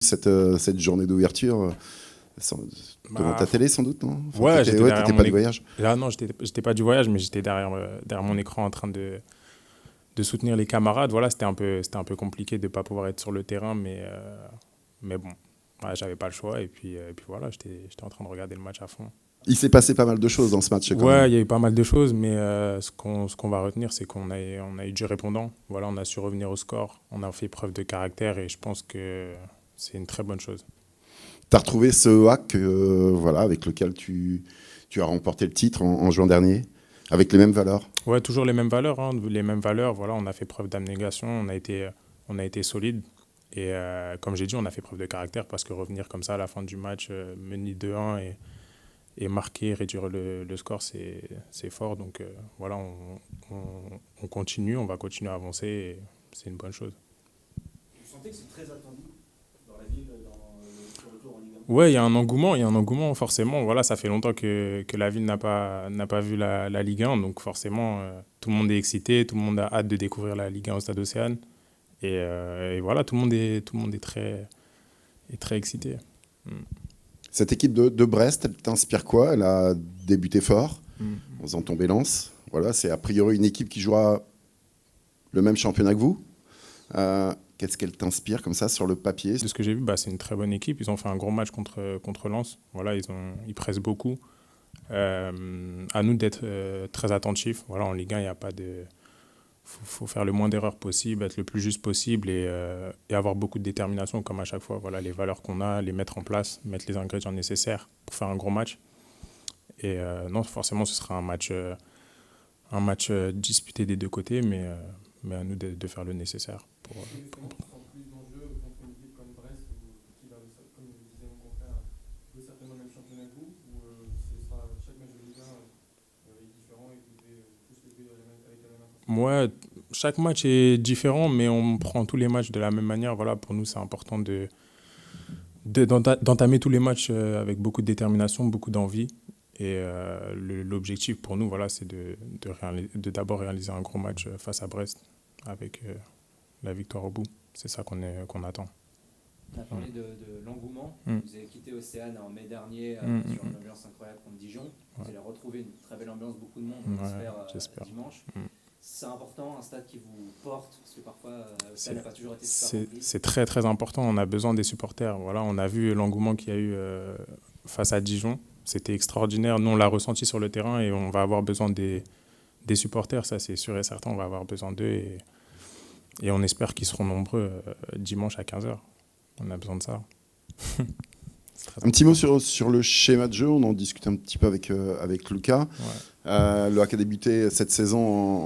cette journée d'ouverture devant ta télé, sans doute, non? Enfin, Ouais, j'étais derrière t'étais mon pas de voyage. Là, non, j'étais pas du voyage, mais j'étais derrière mon écran en train de soutenir les camarades. Voilà, c'était un peu compliqué de ne pas pouvoir être sur le terrain, mais bon, ouais, j'avais pas le choix. Et puis voilà, j'étais en train de regarder le match à fond. Il s'est passé pas mal de choses dans ce match, quand même. Ouais, il y a eu pas mal de choses, mais ce qu'on va retenir, c'est qu'on a eu du répondant. Voilà, on a su revenir au score, on a fait preuve de caractère et je pense que c'est une très bonne chose. T'as retrouvé ce hack voilà, avec lequel tu as remporté le titre en juin dernier, avec les mêmes valeurs. Ouais, toujours les mêmes valeurs, hein, les mêmes valeurs. Voilà, on a fait preuve d'abnégation, on a été solide. Et comme j'ai dit, on a fait preuve de caractère parce que revenir comme ça à la fin du match, mener 2-1 et marquer, réduire le score, c'est fort. Donc voilà, on continue, on va continuer à avancer et c'est une bonne chose. Vous sentez que c'est très attendu dans la ville, dans le retour en Ligue 1? Ouais, il y a un engouement forcément. Voilà, ça fait longtemps que la ville n'a pas vu la Ligue 1, donc forcément, tout le monde est excité, tout le monde a hâte de découvrir la Ligue 1 au Stade Océane. Et voilà, tout le monde est très excité. Mm. Cette équipe de Brest, elle t'inspire quoi? Elle a débuté fort, Mm. en faisant tomber Lens. Voilà, c'est a priori une équipe qui jouera le même championnat que vous. Qu'est-ce qu'elle t'inspire comme ça sur le papier? De ce que j'ai vu, c'est une très bonne équipe. Ils ont fait un gros match contre Lens. Voilà, ils pressent beaucoup. À nous d'être très attentifs. Voilà, en Ligue 1, il n'y a pas de. Faut faire le moins d'erreurs possible, être le plus juste possible et avoir beaucoup de détermination, comme à chaque fois. Voilà, les valeurs qu'on a, les mettre en place, mettre les ingrédients nécessaires pour faire un gros match. Et non, forcément, ce sera un match disputé des deux côtés, mais à nous de faire le nécessaire. Justement, tu sens plus d'enjeux contre une équipe comme Brest, qui va, comme le disait mon confrère, jouer certainement le même championnat que vous, ou chaque match de Ligue 1 est différent et vous devez tous les jouer avec la même intensité? Moi, chaque match est différent, mais on prend tous les matchs de la même manière. Voilà, pour nous, c'est important d'entamer tous les matchs avec beaucoup de détermination, beaucoup d'envie. Et l'objectif pour nous, voilà, c'est de d'abord réaliser un gros match face à Brest avec la victoire au bout. C'est ça qu'on attend. On a parlé de l'engouement. Mm. Vous avez quitté Océane en mai dernier sur une ambiance incroyable contre Dijon. Vous allez retrouver une très belle ambiance, beaucoup de monde, on Ouais, espère, j'espère. dimanche. Mm. C'est important, un stade qui vous porte, parce que parfois, C'est- Océane n'a pas toujours été super rempli. C'est très très important. On a besoin des supporters. Voilà, on a vu l'engouement qu'il y a eu face à Dijon. C'était extraordinaire. Nous, on l'a ressenti sur le terrain et on va avoir besoin des supporters. Ça, c'est sûr et certain. On va avoir besoin d'eux et on espère qu'ils seront nombreux dimanche à 15h. On a besoin de ça. C'est très Un petit mot sur le schéma de jeu. On en discute un petit peu avec Lucas. Ouais. Le HAC a débuté cette saison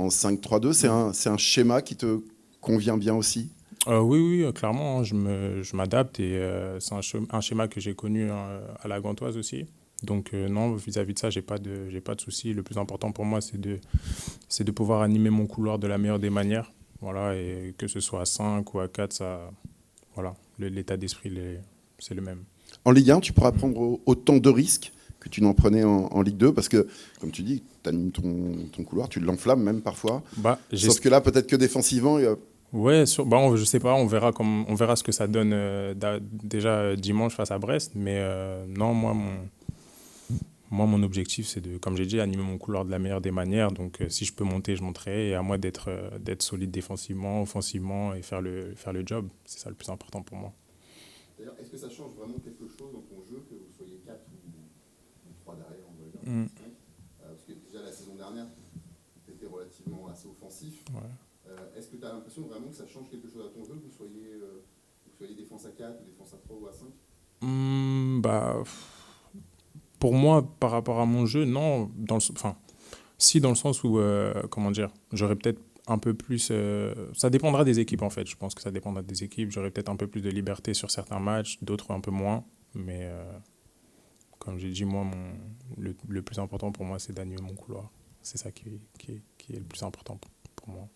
en 5-3-2. C'est un schéma qui te convient bien aussi? Oui, clairement, hein, je m'adapte et c'est un schéma que j'ai connu à la Gantoise aussi. Donc non, vis-à-vis de ça, j'ai pas de souci. Le plus important pour moi, c'est de pouvoir animer mon couloir de la meilleure des manières. Voilà, et que ce soit à 5 ou à 4, voilà, l'état d'esprit, c'est le même. En Ligue 1, tu pourras prendre autant de risques que tu n'en prenais en Ligue 2, parce que, comme tu dis, tu animes ton couloir, tu l'enflammes même parfois. Sauf que là, peut-être que défensivement, Ouais, je sais pas, on verra ce que ça donne déjà dimanche face à Brest. Mais non, mon objectif, c'est comme j'ai dit, animer mon couloir de la meilleure des manières. Donc si je peux monter, je monterai. Et à moi d'être solide défensivement, offensivement et faire le job. C'est ça le plus important pour moi. D'ailleurs, est-ce que ça change vraiment quelque chose dans ton jeu, que vous soyez 4 ou 3 derrière, on va dire, Mm. 5 parce que déjà la saison dernière, tu étais relativement assez offensif. Ouais. Est-ce que tu as l'impression vraiment que ça change quelque chose à ton jeu, que vous soyez défense à 4, ou défense à 3 ou à 5? Pour moi, par rapport à mon jeu, non. Enfin, si, dans le sens où, comment dire, j'aurais peut-être un peu plus. Ça dépendra des équipes, en fait. Je pense que ça dépendra des équipes. J'aurais peut-être un peu plus de liberté sur certains matchs, d'autres un peu moins. Mais comme j'ai dit, moi, le plus important pour moi, c'est d'animer mon couloir. C'est ça qui est le plus important pour moi.